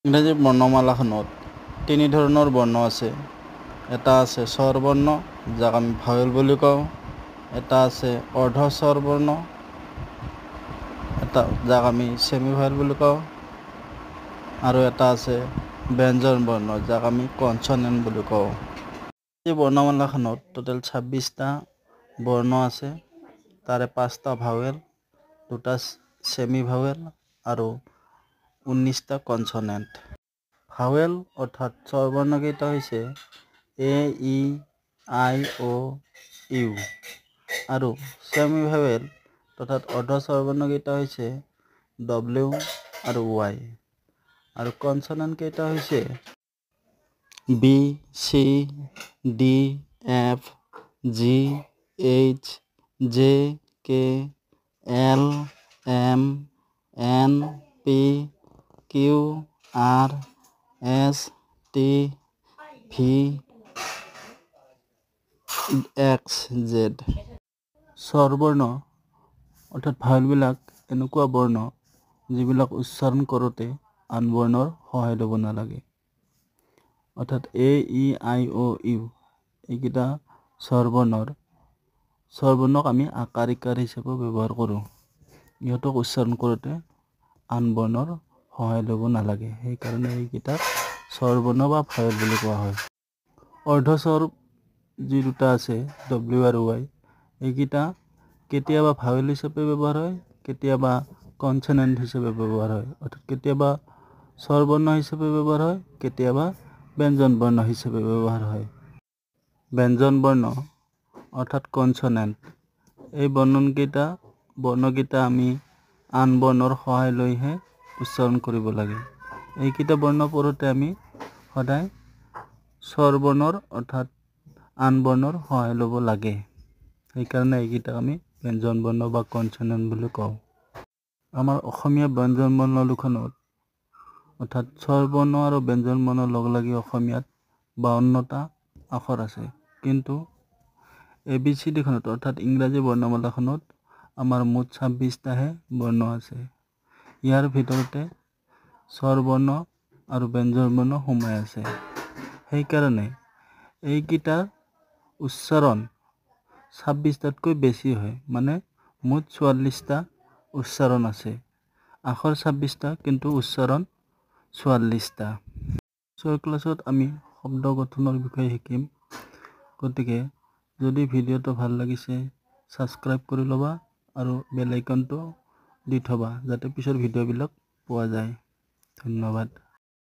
ইংৰাজী বৰ্ণমালাখনত তিনি ধৰণৰ বৰ্ণ আছে। এটা আছে স্বৰ বৰ্ণ, যাক আমি ভাৱেল বুলি কওঁ। এটা আছে অৰ্ধ স্বৰ বৰ্ণ, যাক আমি ছেমি ভাৱেল বুলি কওঁ। আৰু এটা আছে ব্যঞ্জন বৰ্ণ, যাক আমি কনচনেণ্ট বুলি কওঁ। এই বৰ্ণমালাখনত টোটেল 26টা বৰ্ণ আছে। তাৰে 5টা ভাৱেল, 2টা ছেমি ভাৱেল আৰু 19টা কনচনেণ্ট। ভাৱেল অৰ্থাৎ স্বৰবৰ্ণকেইটা হৈছে এ, ই, আই, অ', ইউ। আৰু ছেমি ভাৱেল অৰ্থাৎ অৰ্ধ স্বৰবৰ্ণকেইটা হৈছে ডব্লিউ আৰু ৱাই। আৰু কনচনেণ্টকেইটা হৈছে B, C, D, F, G, H, J, K, L, M, N, P, Q, R, S, T, V, X, Z. স্বৰবৰ্ণ অৰ্থাৎ ভাৱেলবিলাক এনেকুৱা বৰ্ণ যিবিলাক উচ্চাৰণ কৰোঁতে আন বৰ্ণৰ সহায় ল'ব নালাগে। অৰ্থাৎ এ, ই, আই, অ', ইউ এইকেইটা স্বৰবৰ্ণক আমি আকাৰ ইকাৰ হিচাপে ব্যৱহাৰ কৰোঁ। ইহঁতক উচ্চাৰণ কৰোঁতে আন বৰ্ণৰ সহায় ল'ব নালাগে। সেইকাৰণে এইকেইটাক স্বৰবৰ্ণ বা ভাৱেল বুলি কোৱা হয়। অৰ্ধস্বৰ যি দুটা আছে ডব্লিউ আৰু ৱাই, এইকেইটা কেতিয়াবা ভাৱেল হিচাপে ব্যৱহাৰ হয়, কেতিয়াবা কনচনেণ্ট হিচাপে ব্যৱহাৰ হয়। অৰ্থাৎ কেতিয়াবা স্বৰবৰ্ণ হিচাপে ব্যৱহাৰ হয়, কেতিয়াবা ব্যঞ্জন বৰ্ণ হিচাপে ব্যৱহাৰ হয়। ব্যঞ্জন বৰ্ণ অৰ্থাৎ কনচনেণ্ট, এই বৰ্ণকেইটা আমি আন বৰ্ণৰ সহায় লৈহে উচ্চাৰণ কৰিব লাগে। এইকেইটা বৰ্ণ পঢ়োঁতে আমি সদায় স্বৰবৰ্ণৰ অৰ্থাৎ আন বৰ্ণৰ সহায় ল'ব লাগে। সেইকাৰণে এইকেইটাক আমি ব্যঞ্জন বৰ্ণ বা কনচনেণ্ট বুলি কওঁ। আমাৰ অসমীয়া ব্যঞ্জন বৰ্ণ লিখনত অৰ্থাৎ স্বৰবৰ্ণ আৰু ব্যঞ্জন বৰ্ণৰ লগ লাগি অসমীয়াত 52টা আখৰ আছে। কিন্তু ABCDখনত অৰ্থাৎ ইংৰাজী বৰ্ণমালাখনত আমাৰ মুঠ 26টাহে বৰ্ণ আছে। ইয়াৰ ভিতৰতে স্বৰবৰ্ণ আৰু ব্যঞ্জন বৰ্ণ সোমাই আছে। সেইকাৰণে এইকেইটাৰ উচ্চাৰণ 26টাতকৈ বেছি হয়। মানে মুঠ 44টা উচ্চাৰণ আছে। আখৰ 26টা কিন্তু উচ্চাৰণ 44টা। পিছৰ ক্লাছত আমি শব্দ গঠনৰ বিষয়ে শিকিম। গতিকে যদি ভিডিঅ'টো ভাল লাগিছে ছাবস্ক্ৰাইব কৰি ল'বা আৰু বেল আইকনটো দি থ'বা যাতে পিছৰ ভিডিঅ'বিলাক পোৱা যায়। ধন্যবাদ।